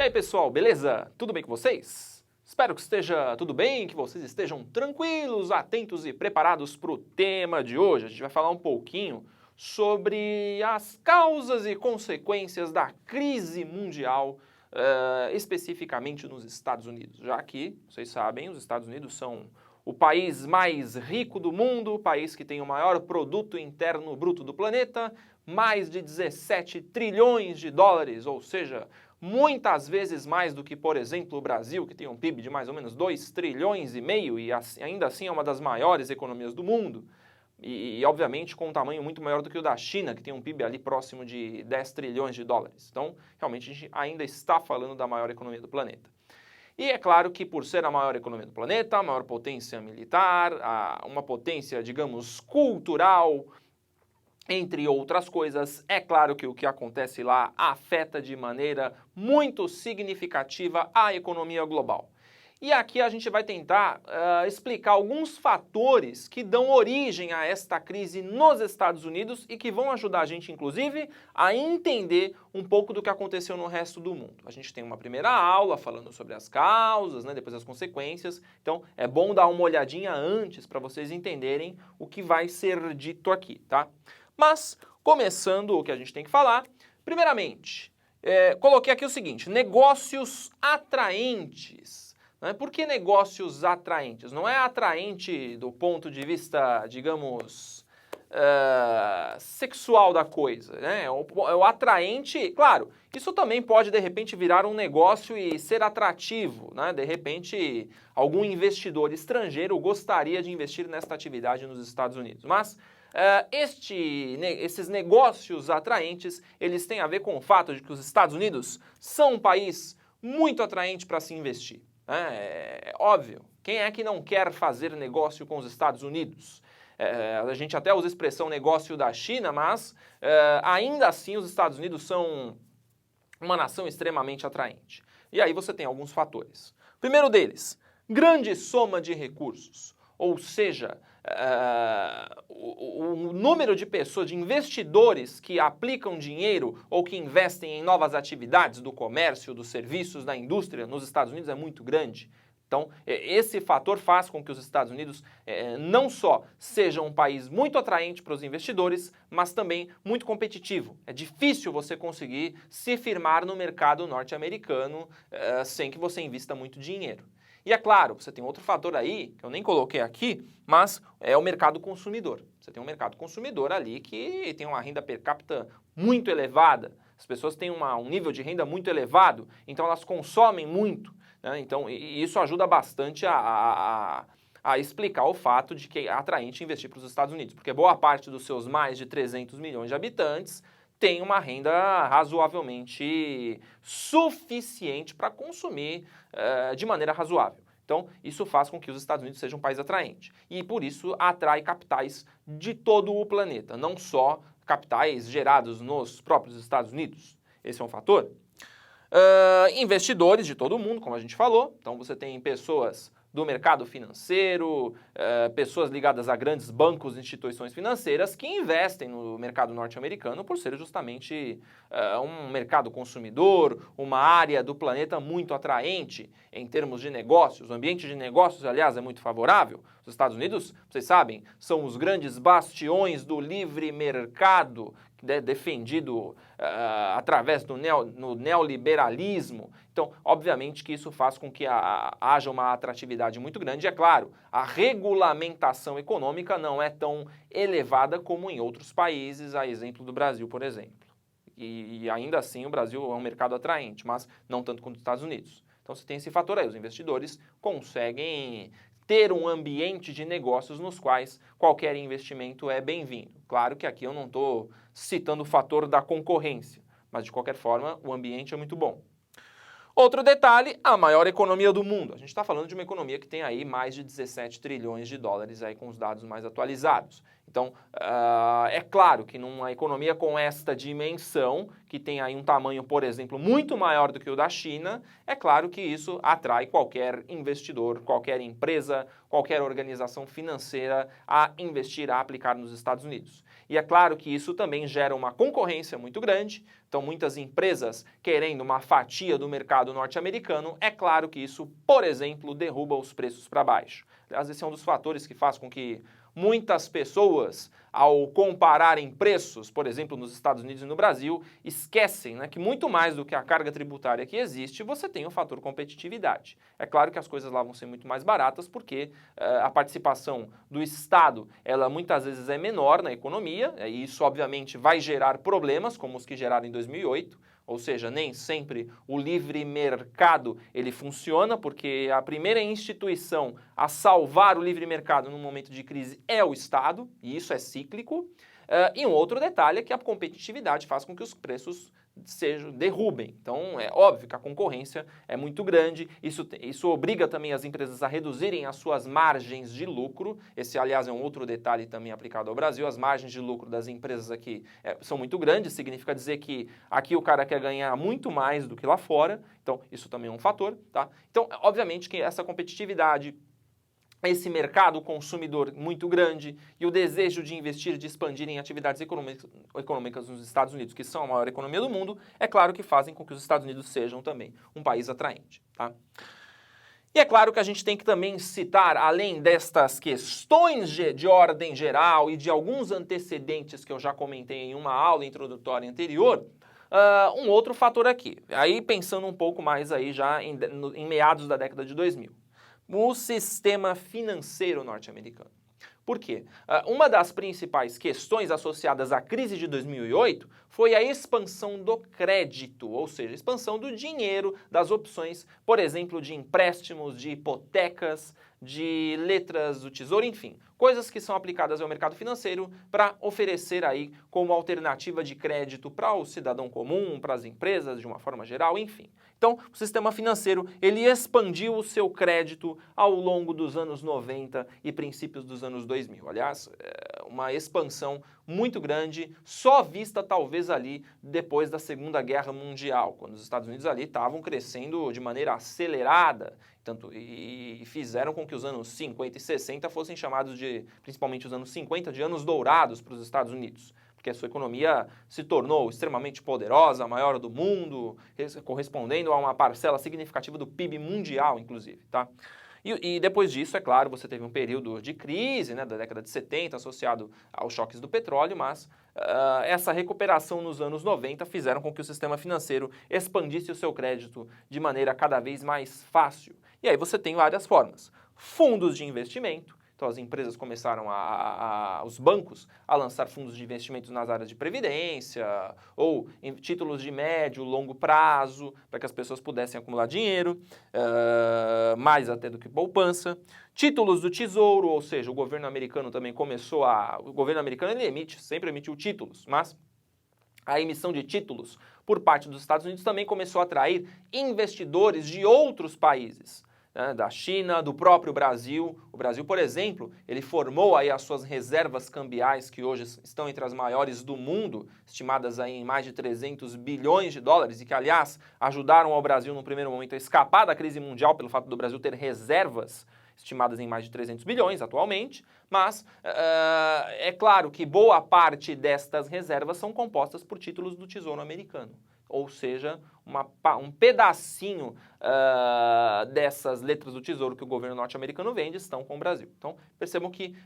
aí, pessoal, beleza? Tudo bem com vocês? Espero que esteja tudo bem, que vocês estejam tranquilos, atentos e preparados para o tema de hoje. A gente vai falar um pouquinho sobre as causas e consequências da crise mundial, especificamente nos Estados Unidos, já que, vocês sabem, os Estados Unidos são o país mais rico do mundo, o país que tem o maior produto interno bruto do planeta, mais de 17 trilhões de dólares, ou seja, muitas vezes mais do que, por exemplo, o Brasil, que tem um PIB de mais ou menos 2 trilhões e meio e ainda assim é uma das maiores economias do mundo. E, obviamente, com um tamanho muito maior do que o da China, que tem um PIB ali próximo de 10 trilhões de dólares. Então, realmente, a gente ainda está falando da maior economia do planeta. E é claro que por ser a maior economia do planeta, a maior potência militar, uma potência, digamos, cultural, entre outras coisas, é claro que o que acontece lá afeta de maneira muito significativa a economia global. E aqui a gente vai tentar explicar alguns fatores que dão origem a esta crise nos Estados Unidos e que vão ajudar a gente, inclusive, a entender um pouco do que aconteceu no resto do mundo. A gente tem uma primeira aula falando sobre as causas, né, depois as consequências. Então, é bom dar uma olhadinha antes para vocês entenderem o que vai ser dito aqui, tá? Mas, começando o que a gente tem que falar, primeiramente, coloquei aqui o seguinte, negócios atraentes. Por que negócios atraentes? Não é atraente do ponto de vista, digamos, sexual da coisa, né? É o atraente, claro, isso também pode de repente virar um negócio e ser atrativo, né? De repente, algum investidor estrangeiro gostaria de investir nesta atividade nos Estados Unidos, mas esses negócios atraentes, eles têm a ver com o fato de que os Estados Unidos são um país muito atraente para se investir. É óbvio, quem é que não quer fazer negócio com os Estados Unidos? A gente até usa a expressão negócio da China, mas ainda assim os Estados Unidos são uma nação extremamente atraente. E aí você tem alguns fatores. Primeiro deles, grande soma de recursos, ou seja, o número de pessoas, de investidores que aplicam dinheiro ou que investem em novas atividades do comércio, dos serviços, da indústria nos Estados Unidos é muito grande. Então, esse fator faz com que os Estados Unidos não só sejam um país muito atraente para os investidores, mas também muito competitivo. É difícil você conseguir se firmar no mercado norte-americano sem que você invista muito dinheiro. E é claro, você tem outro fator aí, que eu nem coloquei aqui, mas é o mercado consumidor. Você tem um mercado consumidor ali que tem uma renda per capita muito elevada. As pessoas têm um nível de renda muito elevado, então elas consomem muito, né? Então, isso ajuda bastante a explicar o fato de que é atraente investir para os Estados Unidos, porque boa parte dos seus mais de 300 milhões de habitantes tem uma renda razoavelmente suficiente para consumir de maneira razoável. Então, isso faz com que os Estados Unidos sejam um país atraente. E, por isso, atrai capitais de todo o planeta, não só capitais gerados nos próprios Estados Unidos. Esse é um fator. Investidores de todo o mundo, como a gente falou. Então, você tem pessoas do mercado financeiro, pessoas ligadas a grandes bancos e instituições financeiras que investem no mercado norte-americano por ser justamente um mercado consumidor, uma área do planeta muito atraente em termos de negócios. O ambiente de negócios, aliás, é muito favorável. Os Estados Unidos, vocês sabem, são os grandes bastiões do livre mercado, defendido através do neoliberalismo. Então, obviamente que isso faz com que haja uma atratividade muito grande. E, é claro, a regulamentação econômica não é tão elevada como em outros países, a exemplo do Brasil, por exemplo. E ainda assim o Brasil é um mercado atraente, mas não tanto quanto os Estados Unidos. Então, você tem esse fator aí, os investidores conseguem ter um ambiente de negócios nos quais qualquer investimento é bem-vindo. Claro que aqui eu não estou citando o fator da concorrência, mas de qualquer forma o ambiente é muito bom. Outro detalhe, a maior economia do mundo. A gente está falando de uma economia que tem aí mais de 17 trilhões de dólares aí com os dados mais atualizados. Então, é claro que numa economia com esta dimensão, que tem aí um tamanho, por exemplo, muito maior do que o da China, é claro que isso atrai qualquer investidor, qualquer empresa, qualquer organização financeira a investir, a aplicar nos Estados Unidos. E é claro que isso também gera uma concorrência muito grande, então muitas empresas querendo uma fatia do mercado norte-americano, é claro que isso, por exemplo, derruba os preços para baixo. Aliás, esse é um dos fatores que faz com que muitas pessoas, ao compararem preços, por exemplo, nos Estados Unidos e no Brasil, esquecem, né, que muito mais do que a carga tributária que existe, você tem o fator competitividade. É claro que as coisas lá vão ser muito mais baratas porque a participação do Estado, ela muitas vezes é menor na economia, e isso obviamente vai gerar problemas, como os que geraram em 2008, ou seja, nem sempre o livre mercado ele funciona, porque a primeira instituição a salvar o livre mercado num momento de crise é o Estado, e isso é cíclico. E um outro detalhe é que a competitividade faz com que os preços derrubem. Então, é óbvio que a concorrência é muito grande, isso obriga também as empresas a reduzirem as suas margens de lucro. Esse, aliás, é um outro detalhe também aplicado ao Brasil. As margens de lucro das empresas aqui são muito grandes, significa dizer que aqui o cara quer ganhar muito mais do que lá fora, então isso também é um fator, tá? Então, obviamente que essa competitividade, esse mercado consumidor muito grande e o desejo de investir, de expandir em atividades econômicas nos Estados Unidos, que são a maior economia do mundo, é claro que fazem com que os Estados Unidos sejam também um país atraente, tá? E é claro que a gente tem que também citar, além destas questões de ordem geral e de alguns antecedentes que eu já comentei em uma aula introdutória anterior, um outro fator aqui, aí pensando um pouco mais aí já em meados da década de 2000. O sistema financeiro norte-americano. Por quê? Uma das principais questões associadas à crise de 2008 foi a expansão do crédito, ou seja, a expansão do dinheiro, das opções, por exemplo, de empréstimos, de hipotecas, de letras do tesouro, enfim, coisas que são aplicadas ao mercado financeiro para oferecer aí como alternativa de crédito para o cidadão comum, para as empresas de uma forma geral, enfim. Então, o sistema financeiro, ele expandiu o seu crédito ao longo dos anos 90 e princípios dos anos 2000. Aliás, uma expansão muito grande, só vista talvez ali depois da Segunda Guerra Mundial, quando os Estados Unidos ali estavam crescendo de maneira acelerada, e fizeram com que os anos 50 e 60 fossem chamados de, principalmente os anos 50, de anos dourados para os Estados Unidos, porque a sua economia se tornou extremamente poderosa, a maior do mundo, correspondendo a uma parcela significativa do PIB mundial, inclusive, tá? E depois disso, é claro, você teve um período de crise, né, da década de 70, associado aos choques do petróleo, mas essa recuperação nos anos 90 fizeram com que o sistema financeiro expandisse o seu crédito de maneira cada vez mais fácil. E aí você tem várias formas. Fundos de investimento. Então as empresas começaram, os bancos, a lançar fundos de investimentos nas áreas de previdência ou em títulos de médio, longo prazo, para que as pessoas pudessem acumular dinheiro, mais até do que poupança. Títulos do tesouro, ou seja, o governo americano também começou o governo americano ele sempre emitiu títulos, mas a emissão de títulos por parte dos Estados Unidos também começou a atrair investidores de outros países, da China, do próprio Brasil. O Brasil, por exemplo, ele formou aí as suas reservas cambiais, que hoje estão entre as maiores do mundo, estimadas aí em mais de 300 bilhões de dólares, e que, aliás, ajudaram ao Brasil, no primeiro momento, a escapar da crise mundial pelo fato do Brasil ter reservas estimadas em mais de 300 bilhões atualmente, mas é claro que boa parte destas reservas são compostas por títulos do Tesouro Americano. Ou seja, um pedacinho dessas letras do Tesouro que o governo norte-americano vende estão com o Brasil. Então, percebam que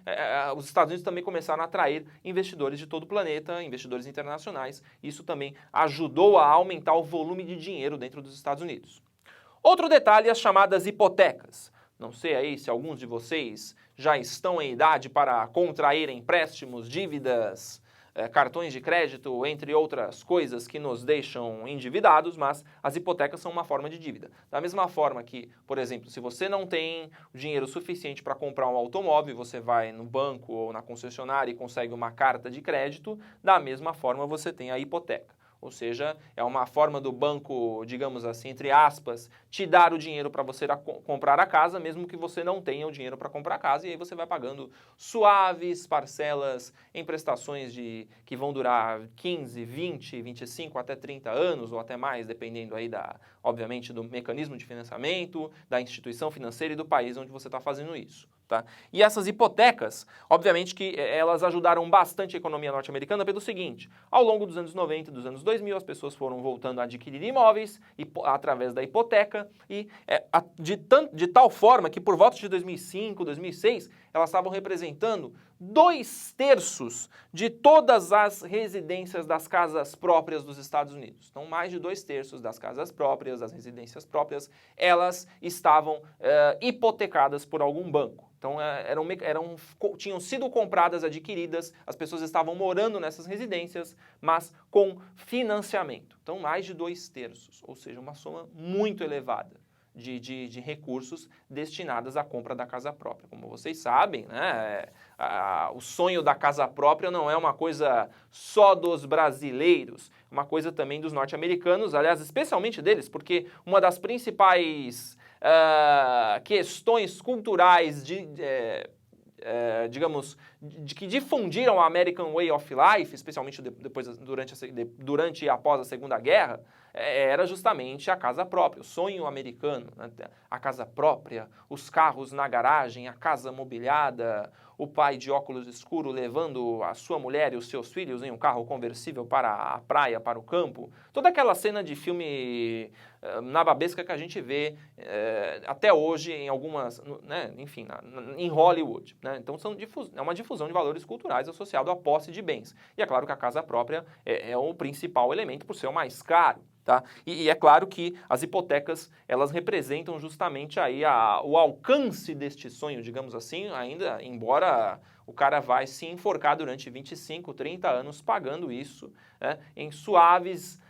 os Estados Unidos também começaram a atrair investidores de todo o planeta, investidores internacionais. Isso também ajudou a aumentar o volume de dinheiro dentro dos Estados Unidos. Outro detalhe, as chamadas hipotecas. Não sei aí se alguns de vocês já estão em idade para contrair empréstimos, dívidas, cartões de crédito, entre outras coisas que nos deixam endividados, mas as hipotecas são uma forma de dívida. Da mesma forma que, por exemplo, se você não tem dinheiro suficiente para comprar um automóvel, você vai no banco ou na concessionária e consegue uma carta de crédito, da mesma forma você tem a hipoteca. Ou seja, é uma forma do banco, digamos assim, entre aspas, te dar o dinheiro para você comprar a casa, mesmo que você não tenha o dinheiro para comprar a casa, e aí você vai pagando suaves parcelas em prestações que vão durar 15, 20, 25 até 30 anos ou até mais, dependendo aí obviamente, do mecanismo de financiamento, da instituição financeira e do país onde você está fazendo isso. Tá? E essas hipotecas, obviamente que elas ajudaram bastante a economia norte-americana pelo seguinte: ao longo dos anos 90 e dos anos 2000, as pessoas foram voltando a adquirir imóveis através da hipoteca e de tal forma que por volta de 2005, 2006, elas estavam representando 2/3 de todas as residências das casas próprias dos Estados Unidos. Então, mais de 2/3 das casas próprias, das residências próprias, elas estavam hipotecadas por algum banco. Então, tinham sido compradas, adquiridas, as pessoas estavam morando nessas residências, mas com financiamento. Então, mais de 2/3, ou seja, uma soma muito elevada de recursos destinados à compra da casa própria. Como vocês sabem, né, o sonho da casa própria não é uma coisa só dos brasileiros, é uma coisa também dos norte-americanos, aliás, especialmente deles, porque uma das principais questões culturais digamos, que difundiram o American Way of Life, especialmente durante e após a Segunda Guerra, era justamente a casa própria, o sonho americano, né? A casa própria, os carros na garagem, a casa mobiliada, o pai de óculos escuros levando a sua mulher e os seus filhos em um carro conversível para a praia, para o campo. Toda aquela cena de filme nababesca que a gente vê até hoje em algumas, né, enfim, em Hollywood. Né? Então é uma difusão de valores culturais associado à posse de bens. E é claro que a casa própria é o principal elemento por ser o mais caro. Tá? E é claro que as hipotecas, elas representam justamente aí o alcance deste sonho, digamos assim, ainda embora o cara vai se enforcar durante 25, 30 anos pagando isso, né, em suaves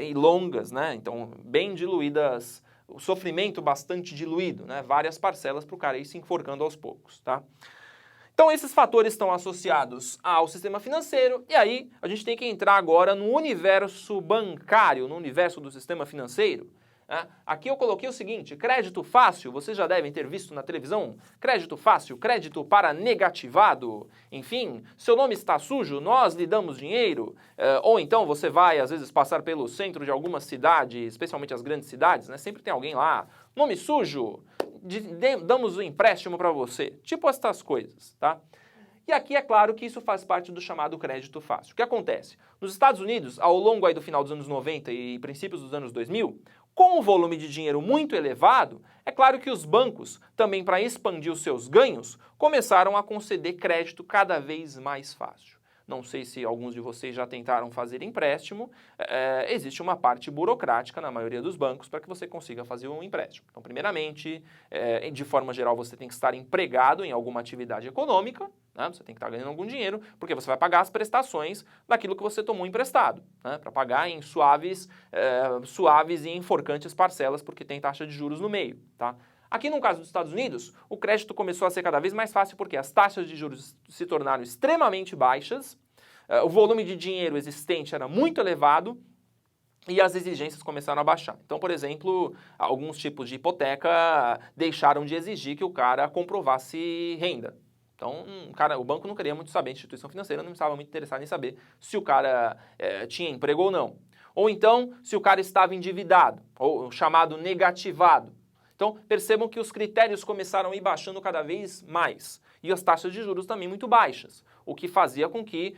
e longas, né, então bem diluídas, o sofrimento bastante diluído, né, várias parcelas para o cara ir se enforcando aos poucos, tá? Então esses fatores estão associados ao sistema financeiro e aí a gente tem que entrar agora no universo bancário, no universo do sistema financeiro. Né? Aqui eu coloquei o seguinte: crédito fácil, vocês já devem ter visto na televisão, crédito fácil, crédito para negativado, enfim, seu nome está sujo, nós lhe damos dinheiro, ou então você vai às vezes passar pelo centro de alguma cidade, especialmente as grandes cidades, né? Sempre tem alguém lá, nome sujo, damos um empréstimo para você, tipo estas coisas, tá? E aqui é claro que isso faz parte do chamado crédito fácil. O que acontece? Nos Estados Unidos, ao longo aí do final dos anos 90 e princípios dos anos 2000, com um volume de dinheiro muito elevado, é claro que os bancos, também para expandir os seus ganhos, começaram a conceder crédito cada vez mais fácil. Não sei se alguns de vocês já tentaram fazer empréstimo, existe uma parte burocrática na maioria dos bancos para que você consiga fazer um empréstimo. Então, primeiramente, de forma geral, você tem que estar empregado em alguma atividade econômica, né? Você tem que estar ganhando algum dinheiro, porque você vai pagar as prestações daquilo que você tomou emprestado, né? Para pagar em suaves e enforcantes parcelas, porque tem taxa de juros no meio, tá? Aqui no caso dos Estados Unidos, o crédito começou a ser cada vez mais fácil porque as taxas de juros se tornaram extremamente baixas, o volume de dinheiro existente era muito elevado e as exigências começaram a baixar. Então, por exemplo, alguns tipos de hipoteca deixaram de exigir que o cara comprovasse renda. Então, o banco não queria muito saber, a instituição financeira não estava muito interessada em saber se o cara tinha emprego ou não. Ou então, se o cara estava endividado, ou chamado negativado. Então, percebam que os critérios começaram a ir baixando cada vez mais. E as taxas de juros também muito baixas. O que fazia com que,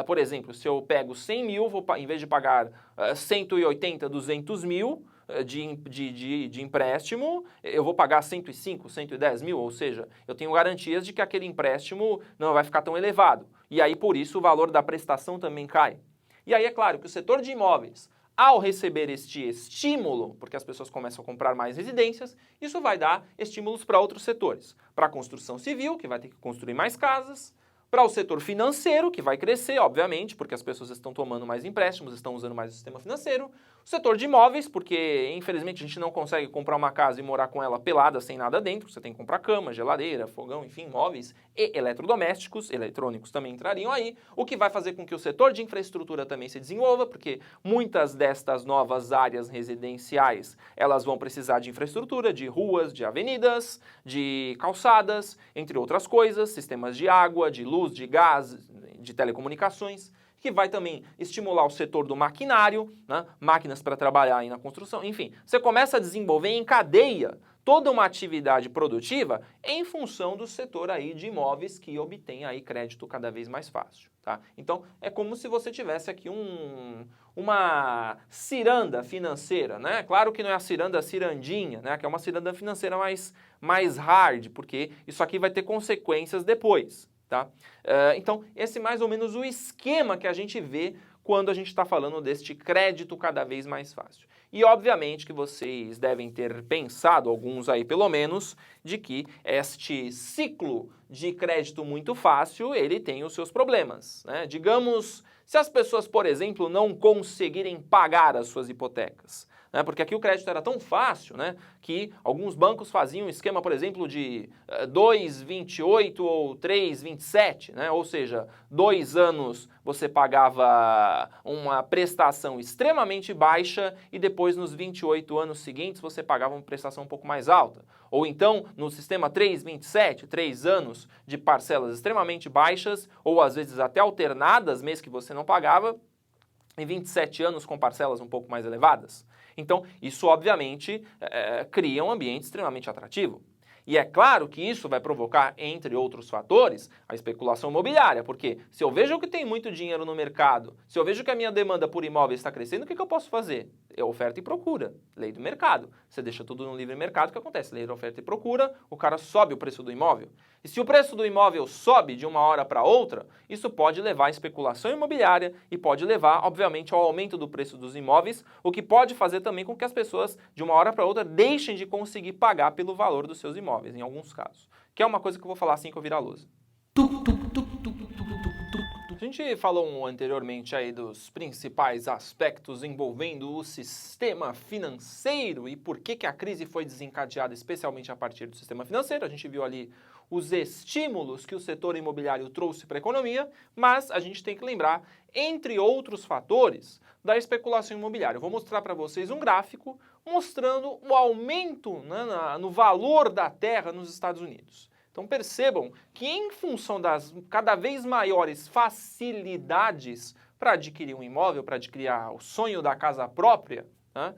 por exemplo, se eu pego 100 mil, em vez de pagar 180, 200 mil de empréstimo, eu vou pagar 105, 110 mil. Ou seja, eu tenho garantias de que aquele empréstimo não vai ficar tão elevado. E aí, por isso, o valor da prestação também cai. E aí, é claro que o setor de imóveis, ao receber este estímulo, porque as pessoas começam a comprar mais residências, isso vai dar estímulos para outros setores. Para a construção civil, que vai ter que construir mais casas, Para o setor financeiro, que vai crescer, obviamente, porque as pessoas estão tomando mais empréstimos, estão usando mais o sistema financeiro. O setor de imóveis, porque infelizmente a gente não consegue comprar uma casa e morar com ela pelada, sem nada dentro. Você tem que comprar cama, geladeira, fogão, enfim, móveis e eletrodomésticos, eletrônicos também entrariam aí, o que vai fazer com que o setor de infraestrutura também se desenvolva, porque muitas destas novas áreas residenciais, elas vão precisar de infraestrutura, de ruas, de avenidas, de calçadas, entre outras coisas, sistemas de água, de luz, de gás, de telecomunicações, que vai também estimular o setor do maquinário, né? Máquinas para trabalhar aí na construção, enfim. Você começa a desenvolver em cadeia toda uma atividade produtiva em função do setor aí de imóveis que obtém aí crédito cada vez mais fácil, tá? Então, é como se você tivesse aqui uma ciranda financeira, né? Claro que não é a cirandinha, né? Que é uma ciranda financeira mais hard, porque isso aqui vai ter consequências depois. Tá? Então, esse é mais ou menos o esquema que a gente vê quando a gente está falando deste crédito cada vez mais fácil. E obviamente que vocês devem ter pensado, alguns aí pelo menos, de que este ciclo de crédito muito fácil, ele tem os seus problemas, né? Digamos, se as pessoas, por exemplo, não conseguirem pagar as suas hipotecas, né? Porque aqui o crédito era tão fácil, né, que alguns bancos faziam um esquema, por exemplo, de 2,28 ou 3,27, né? Ou seja, 2 anos você pagava uma prestação extremamente baixa e depois nos 28 anos seguintes você pagava uma prestação um pouco mais alta. Ou então, no sistema 3,27, 3 anos de parcelas extremamente baixas ou às vezes até alternadas, mês que você não pagava, e 27 anos com parcelas um pouco mais elevadas. Então, isso obviamente cria um ambiente extremamente atrativo. E é claro que isso vai provocar, entre outros fatores, a especulação imobiliária, porque se eu vejo que tem muito dinheiro no mercado, se eu vejo que a minha demanda por imóveis está crescendo, o que eu posso fazer? É oferta e procura, lei do mercado. Você deixa tudo no livre mercado, o que acontece? Lei da oferta e procura, o cara sobe o preço do imóvel. E se o preço do imóvel sobe de uma hora para outra, isso pode levar à especulação imobiliária e pode levar, obviamente, ao aumento do preço dos imóveis, o que pode fazer também com que as pessoas, de uma hora para outra, deixem de conseguir pagar pelo valor dos seus imóveis, em alguns casos. Que é uma coisa que eu vou falar assim que eu virar a lousa. A gente falou anteriormente aí dos principais aspectos envolvendo o sistema financeiro e por que a crise foi desencadeada especialmente a partir do sistema financeiro. A gente viu ali os estímulos que o setor imobiliário trouxe para a economia, mas a gente tem que lembrar, entre outros fatores, da especulação imobiliária. Eu vou mostrar para vocês um gráfico mostrando o aumento, né, no valor da terra nos Estados Unidos. Então percebam que em função das cada vez maiores facilidades para adquirir um imóvel, para adquirir o sonho da casa própria, né,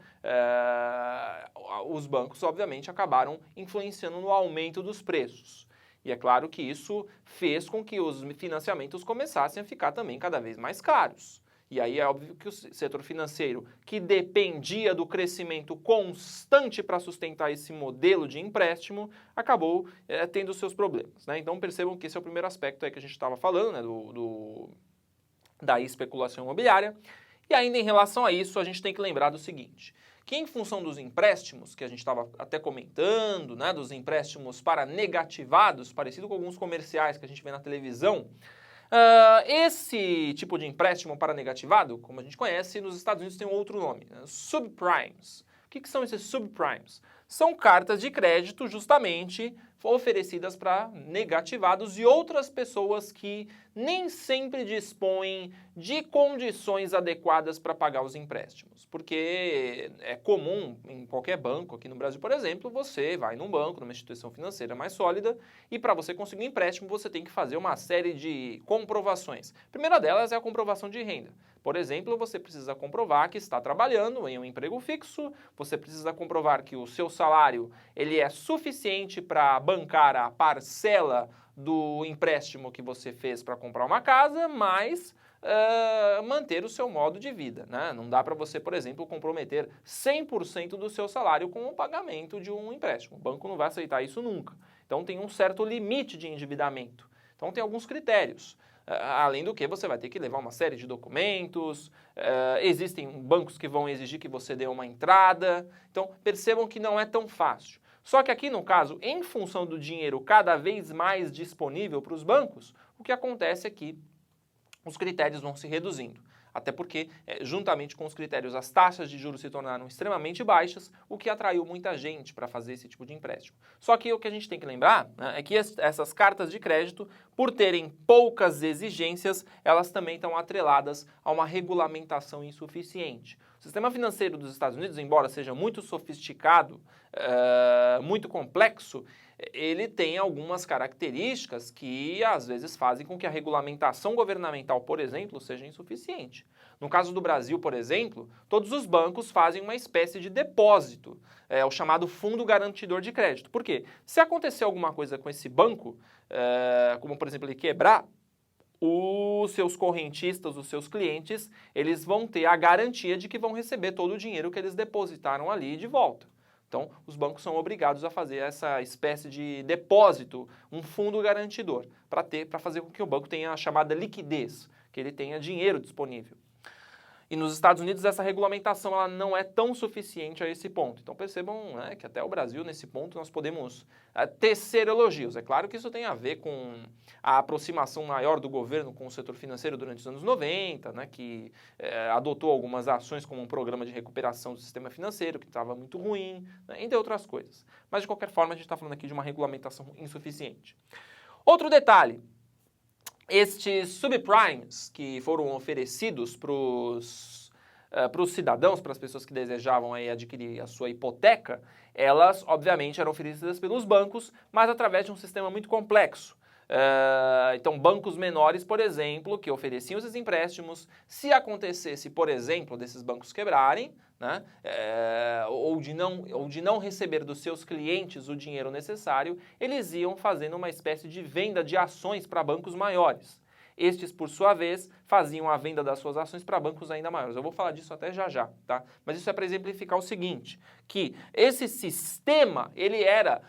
os bancos obviamente acabaram influenciando no aumento dos preços. E é claro que isso fez com que os financiamentos começassem a ficar também cada vez mais caros. E aí é óbvio que o setor financeiro, que dependia do crescimento constante para sustentar esse modelo de empréstimo, acabou tendo seus problemas, né? Então percebam que esse é o primeiro aspecto aí que a gente estava falando, né, da especulação imobiliária. E ainda em relação a isso, a gente tem que lembrar do seguinte, que em função dos empréstimos, que a gente estava até comentando, né, dos empréstimos para negativados, parecido com alguns comerciais que a gente vê na televisão, esse tipo de empréstimo para negativado, como a gente conhece, nos Estados Unidos tem um outro nome, né? Subprimes. O que são esses subprimes? São cartas de crédito justamente oferecidas para negativados e outras pessoas que nem sempre dispõem de condições adequadas para pagar os empréstimos. Porque é comum em qualquer banco, aqui no Brasil, por exemplo, você vai num banco, numa instituição financeira mais sólida e para você conseguir um empréstimo você tem que fazer uma série de comprovações. A primeira delas é a comprovação de renda. Por exemplo, você precisa comprovar que está trabalhando em um emprego fixo, você precisa comprovar que o seu salário ele é suficiente para bancar a parcela do empréstimo que você fez para comprar uma casa, mas manter o seu modo de vida, né? Não dá para você, por exemplo, comprometer 100% do seu salário com o pagamento de um empréstimo. O banco não vai aceitar isso nunca. Então tem um certo limite de endividamento. Então tem alguns critérios. Além do que você vai ter que levar uma série de documentos, existem bancos que vão exigir que você dê uma entrada, então percebam que não é tão fácil. Só que aqui no caso, em função do dinheiro cada vez mais disponível para os bancos, o que acontece é que os critérios vão se reduzindo. Até porque, juntamente com os critérios, as taxas de juros se tornaram extremamente baixas, o que atraiu muita gente para fazer esse tipo de empréstimo. Só que o que a gente tem que lembrar, né, é que essas cartas de crédito, por terem poucas exigências, elas também estão atreladas a uma regulamentação insuficiente. O sistema financeiro dos Estados Unidos, embora seja muito sofisticado, muito complexo, ele tem algumas características que às vezes fazem com que a regulamentação governamental, por exemplo, seja insuficiente. No caso do Brasil, por exemplo, todos os bancos fazem uma espécie de depósito, o chamado Fundo Garantidor de Crédito. Por quê? Se acontecer alguma coisa com esse banco, como por exemplo ele quebrar, os seus correntistas, os seus clientes, eles vão ter a garantia de que vão receber todo o dinheiro que eles depositaram ali de volta. Então, os bancos são obrigados a fazer essa espécie de depósito, um fundo garantidor, para fazer com que o banco tenha a chamada liquidez, que ele tenha dinheiro disponível. E nos Estados Unidos essa regulamentação ela não é tão suficiente a esse ponto. Então percebam, né, que até o Brasil, nesse ponto, nós podemos tecer elogios. É claro que isso tem a ver com a aproximação maior do governo com o setor financeiro durante os anos 90, né, que adotou algumas ações como um programa de recuperação do sistema financeiro, que estava muito ruim, né, entre outras coisas. Mas, de qualquer forma, a gente está falando aqui de uma regulamentação insuficiente. Outro detalhe. Estes subprimes que foram oferecidos para os cidadãos, para as pessoas que desejavam aí adquirir a sua hipoteca, elas, obviamente, eram oferecidas pelos bancos, mas através de um sistema muito complexo. Então, bancos menores, por exemplo, que ofereciam esses empréstimos, se acontecesse, por exemplo, desses bancos quebrarem, né, ou de não receber dos seus clientes o dinheiro necessário, eles iam fazendo uma espécie de venda de ações para bancos maiores. Estes, por sua vez, faziam a venda das suas ações para bancos ainda maiores. Eu vou falar disso até já, tá? Mas isso é para exemplificar o seguinte, que esse sistema, ele era,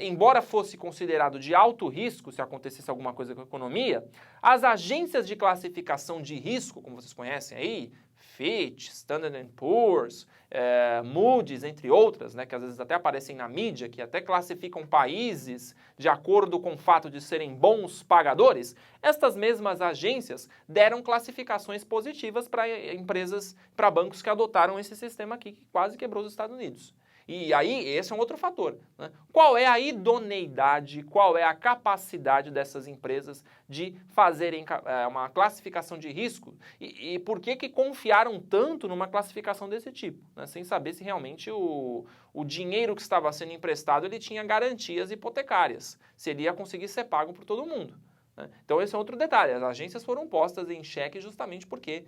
embora fosse considerado de alto risco, se acontecesse alguma coisa com a economia, as agências de classificação de risco, como vocês conhecem aí, Fitch, Standard & Poor's, Moody's, entre outras, né, que às vezes até aparecem na mídia, que até classificam países de acordo com o fato de serem bons pagadores, estas mesmas agências deram classificações positivas para empresas, para bancos que adotaram esse sistema aqui, que quase quebrou os Estados Unidos. E aí, esse é um outro fator, né? Qual é a idoneidade, qual é a capacidade dessas empresas de fazerem uma classificação de risco e por que confiaram tanto numa classificação desse tipo, né? Sem saber se realmente o dinheiro que estava sendo emprestado ele tinha garantias hipotecárias, se ele ia conseguir ser pago por todo mundo. Então esse é outro detalhe, as agências foram postas em xeque justamente porque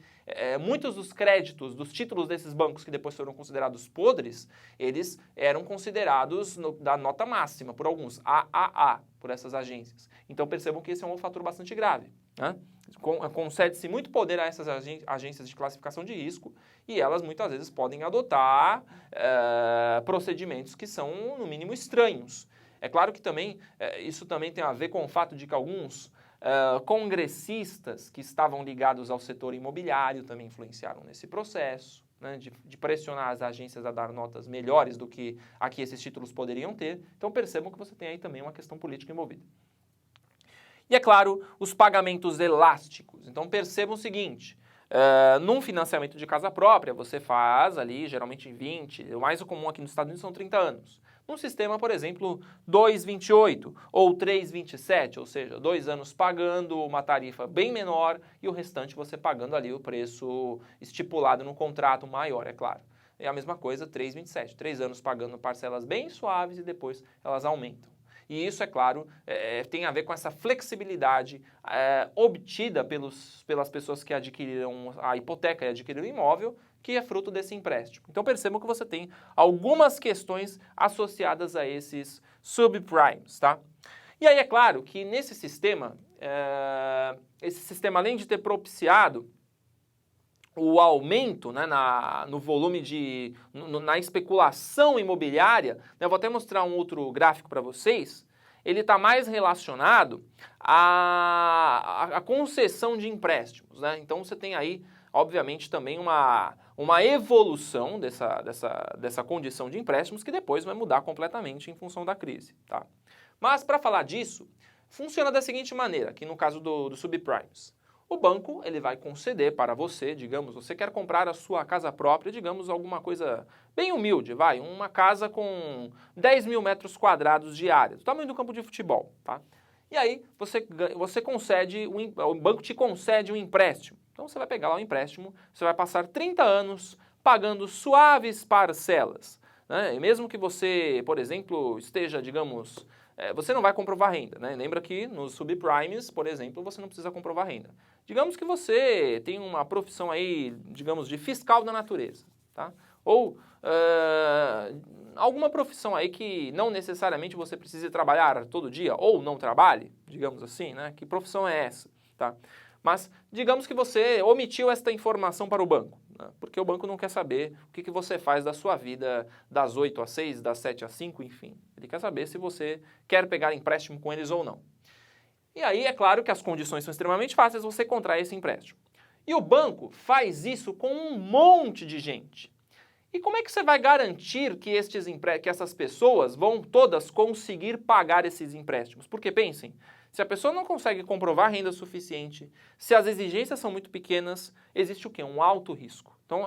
muitos dos créditos, dos títulos desses bancos que depois foram considerados podres, eles eram considerados da nota máxima por alguns, AAA, por essas agências. Então percebam que esse é um fator bastante grave, né? Concede-se muito poder a essas agências de classificação de risco e elas muitas vezes podem adotar procedimentos que são no mínimo estranhos. É claro que também isso também tem a ver com o fato de que alguns congressistas que estavam ligados ao setor imobiliário também influenciaram nesse processo, né, de pressionar as agências a dar notas melhores do que aqui esses títulos poderiam ter. Então percebam que você tem aí também uma questão política envolvida. E é claro, os pagamentos elásticos. Então percebam o seguinte, num financiamento de casa própria, você faz ali geralmente 20, o mais comum aqui nos Estados Unidos são 30 anos. Num sistema, por exemplo, 2,28 ou 3,27, ou seja, 2 anos pagando uma tarifa bem menor e o restante você pagando ali o preço estipulado no contrato maior, é claro. É a mesma coisa, 3,27, 3 anos pagando parcelas bem suaves e depois elas aumentam. E isso, é claro, tem a ver com essa flexibilidade obtida pelas pessoas que adquiriram a hipoteca e adquiriram o imóvel, que é fruto desse empréstimo. Então percebam que você tem algumas questões associadas a esses subprimes, tá? E aí é claro que nesse sistema, esse sistema além de ter propiciado o aumento, né, no volume na especulação imobiliária, né, eu vou até mostrar um outro gráfico para vocês, ele está mais relacionado à concessão de empréstimos, né? Então você tem aí, obviamente, também uma evolução dessa condição de empréstimos que depois vai mudar completamente em função da crise, tá? Mas para falar disso, Funciona da seguinte maneira, aqui no caso do subprimes. O banco ele vai conceder para você, digamos, você quer comprar a sua casa própria, digamos, alguma coisa bem humilde, uma casa com 10 mil metros quadrados de área, do tamanho do campo de futebol, tá? E aí você concede, o banco te concede um empréstimo. Então você vai pegar lá o empréstimo, você vai passar 30 anos pagando suaves parcelas, né? E mesmo que você, por exemplo, esteja, digamos, você não vai comprovar renda, né? Lembra que nos subprimes, por exemplo, você não precisa comprovar renda. Digamos que você tem uma profissão aí, digamos, de fiscal da natureza, tá? Ou alguma profissão aí que não necessariamente você precise trabalhar todo dia, ou não trabalhe, digamos assim, né? Que profissão é essa, tá? Mas digamos que você omitiu esta informação para o banco, né? Porque o banco não quer saber o que você faz da sua vida das 8 às 6, das 7 às 5, enfim. Ele quer saber se você quer pegar empréstimo com eles ou não. E aí é claro que as condições são extremamente fáceis, você contrai esse empréstimo. E o banco faz isso com um monte de gente. E como é que você vai garantir que essas pessoas vão todas conseguir pagar esses empréstimos? Porque pensem, se a pessoa não consegue comprovar renda suficiente, se as exigências são muito pequenas, existe o quê? Um alto risco. Então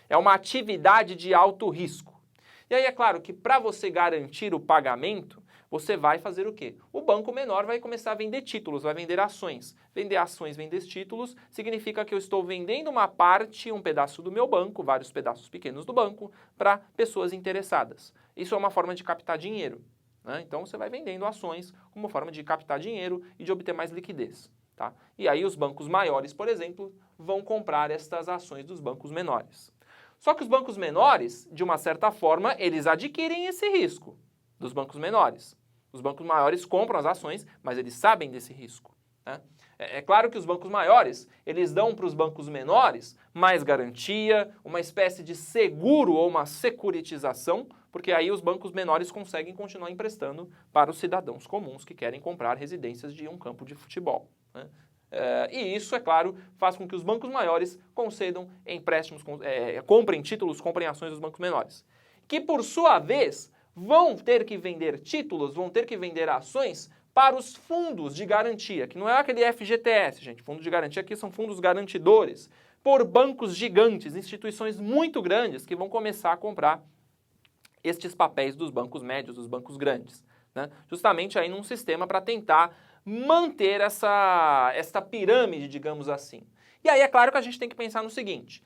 é uma atividade de alto risco. E aí é claro que para você garantir o pagamento, você vai fazer o quê? O banco menor vai começar a vender títulos, vai vender ações. Vender ações, vender títulos, significa que eu estou vendendo uma parte, um pedaço do meu banco, vários pedaços pequenos do banco, para pessoas interessadas. Isso é uma forma de captar dinheiro, né? Então você vai vendendo ações como forma de captar dinheiro e de obter mais liquidez, tá? E aí os bancos maiores, por exemplo, vão comprar estas ações dos bancos menores. Só que os bancos menores, de uma certa forma, eles adquirem esse risco dos bancos menores. Os bancos maiores compram as ações, mas eles sabem desse risco, né? É claro que os bancos maiores, eles dão para os bancos menores mais garantia, uma espécie de seguro ou uma securitização, porque aí os bancos menores conseguem continuar emprestando para os cidadãos comuns que querem comprar residências de um campo de futebol, né? E isso, é claro, faz com que os bancos maiores concedam empréstimos, comprem títulos, comprem ações dos bancos menores, que por sua vez vão ter que vender títulos, vão ter que vender ações para os fundos de garantia, que não é aquele FGTS, gente. Fundos de garantia aqui são fundos garantidores, por bancos gigantes, instituições muito grandes que vão começar a comprar estes papéis dos bancos médios, dos bancos grandes, né? Justamente aí num sistema para tentar manter esta pirâmide, digamos assim. E aí é claro que a gente tem que pensar no seguinte: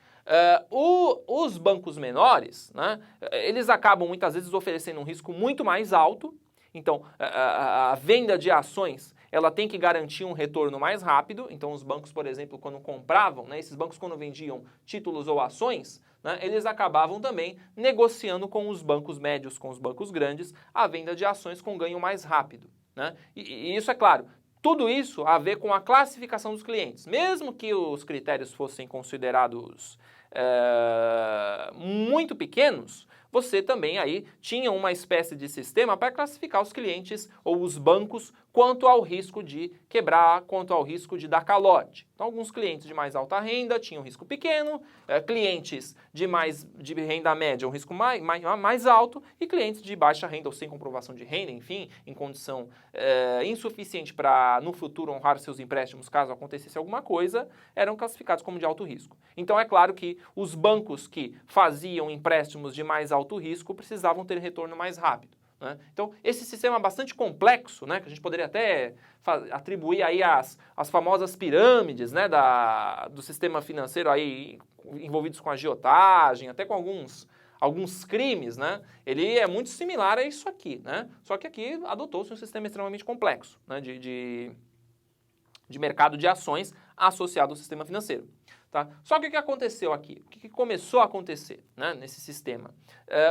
os bancos menores, né, eles acabam muitas vezes oferecendo um risco muito mais alto. Então, a venda de ações, ela tem que garantir um retorno mais rápido. Então, os bancos, por exemplo, quando compravam, né, esses bancos quando vendiam títulos ou ações, né, eles acabavam também negociando com os bancos médios, com os bancos grandes, a venda de ações com ganho mais rápido, né? E isso é claro. Tudo isso a ver com a classificação dos clientes. Mesmo que os critérios fossem considerados muito pequenos, você também aí tinha uma espécie de sistema para classificar os clientes ou os bancos quanto ao risco de quebrar, quanto ao risco de dar calote. Então, alguns clientes de mais alta renda tinham risco pequeno, clientes de renda média um risco mais alto e clientes de baixa renda ou sem comprovação de renda, enfim, em condição insuficiente para no futuro honrar seus empréstimos caso acontecesse alguma coisa, eram classificados como de alto risco. Então, é claro que os bancos que faziam empréstimos de mais alto risco precisavam ter retorno mais rápido, né? Então, esse sistema é bastante complexo, né, que a gente poderia até atribuir aí as famosas pirâmides, né, do sistema financeiro aí envolvidos com agiotagem, até com alguns crimes, né? Ele é muito similar a isso aqui, né? Só que aqui adotou-se um sistema extremamente complexo, né, de mercado de ações associado ao sistema financeiro. Tá? Só que o que aconteceu aqui? O que começou a acontecer, né, nesse sistema?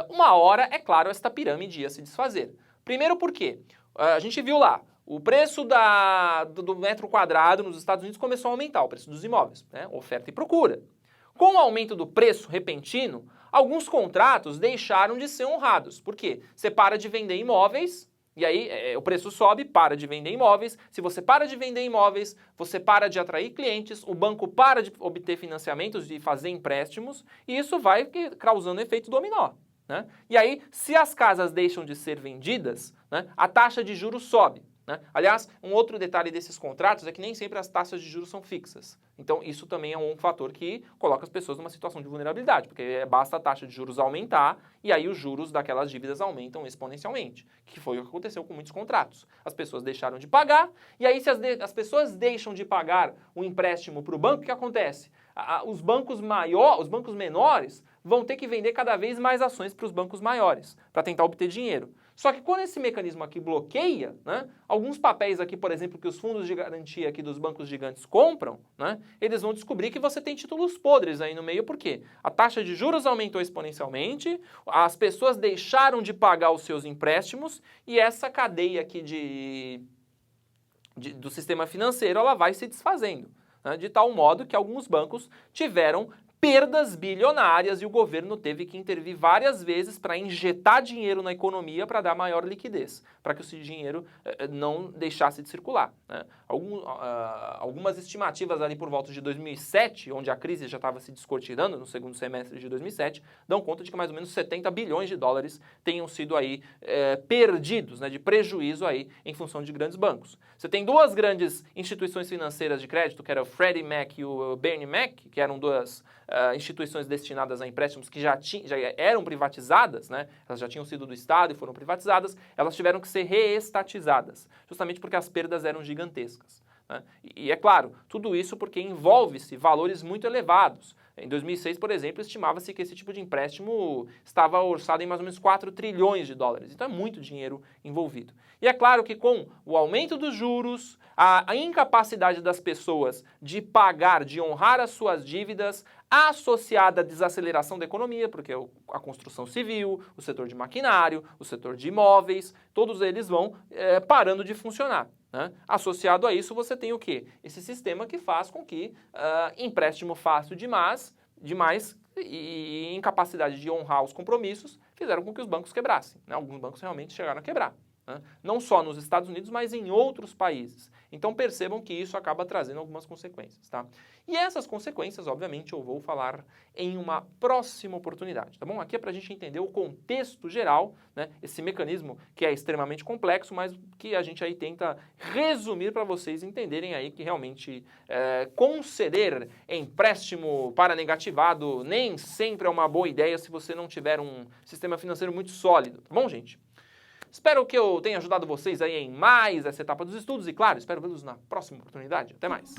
Uma hora, é claro, esta pirâmide ia se desfazer. Primeiro porque a gente viu lá, o preço do metro quadrado nos Estados Unidos começou a aumentar, o preço dos imóveis, né, oferta e procura. Com o aumento do preço repentino, alguns contratos deixaram de ser honrados. Por quê? Você para de vender imóveis. E aí o preço sobe, para de vender imóveis. Se você para de vender imóveis, você para de atrair clientes, o banco para de obter financiamentos, de fazer empréstimos, e isso vai causando efeito dominó, né? E aí, se as casas deixam de ser vendidas, né, a taxa de juros sobe. né? Aliás, um outro detalhe desses contratos é que nem sempre as taxas de juros são fixas. Então, isso também é um fator que coloca as pessoas numa situação de vulnerabilidade, porque basta a taxa de juros aumentar e aí os juros daquelas dívidas aumentam exponencialmente, que foi o que aconteceu com muitos contratos. As pessoas deixaram de pagar e aí se as pessoas deixam de pagar o empréstimo para o banco, o que acontece? Os bancos menores vão ter que vender cada vez mais ações para os bancos maiores, para tentar obter dinheiro. Só que quando esse mecanismo aqui bloqueia, né, alguns papéis aqui, por exemplo, que os fundos de garantia aqui dos bancos gigantes compram, né, eles vão descobrir que você tem títulos podres aí no meio, por quê? A taxa de juros aumentou exponencialmente, as pessoas deixaram de pagar os seus empréstimos e essa cadeia aqui do sistema financeiro ela vai se desfazendo, né, de tal modo que alguns bancos tiveram perdas bilionárias e o governo teve que intervir várias vezes para injetar dinheiro na economia para dar maior liquidez, para que esse dinheiro não deixasse de circular, né? Algumas estimativas ali por volta de 2007, onde a crise já estava se descortinando no segundo semestre de 2007, dão conta de que mais ou menos 70 bilhões de dólares tenham sido aí perdidos, né, de prejuízo aí em função de grandes bancos. Você tem duas grandes instituições financeiras de crédito, que era o Freddie Mac e o Bernie Mac, que eram duas instituições destinadas a empréstimos que já eram privatizadas, né? Elas já tinham sido do Estado e foram privatizadas, elas tiveram que ser reestatizadas, justamente porque as perdas eram gigantescas, né? E é claro, tudo isso porque envolve-se valores muito elevados. Em 2006, por exemplo, estimava-se que esse tipo de empréstimo estava orçado em mais ou menos 4 trilhões de dólares. Então é muito dinheiro envolvido. E é claro que com o aumento dos juros, a incapacidade das pessoas de pagar, de honrar as suas dívidas, associada à desaceleração da economia, porque a construção civil, o setor de maquinário, o setor de imóveis, todos eles vão parando de funcionar, né? Associado a isso, você tem o quê? Esse sistema que faz com que empréstimo fácil demais e incapacidade de honrar os compromissos fizeram com que os bancos quebrassem, né? Alguns bancos realmente chegaram a quebrar, né? Não só nos Estados Unidos, mas em outros países. Então percebam que isso acaba trazendo algumas consequências, tá? E essas consequências, obviamente, eu vou falar em uma próxima oportunidade, tá bom? Aqui é para a gente entender o contexto geral, né? Esse mecanismo que é extremamente complexo, mas que a gente aí tenta resumir para vocês entenderem aí que realmente conceder empréstimo para negativado nem sempre é uma boa ideia se você não tiver um sistema financeiro muito sólido, tá bom, gente? Espero que eu tenha ajudado vocês aí em mais essa etapa dos estudos e, claro, espero vê-los na próxima oportunidade. Até mais.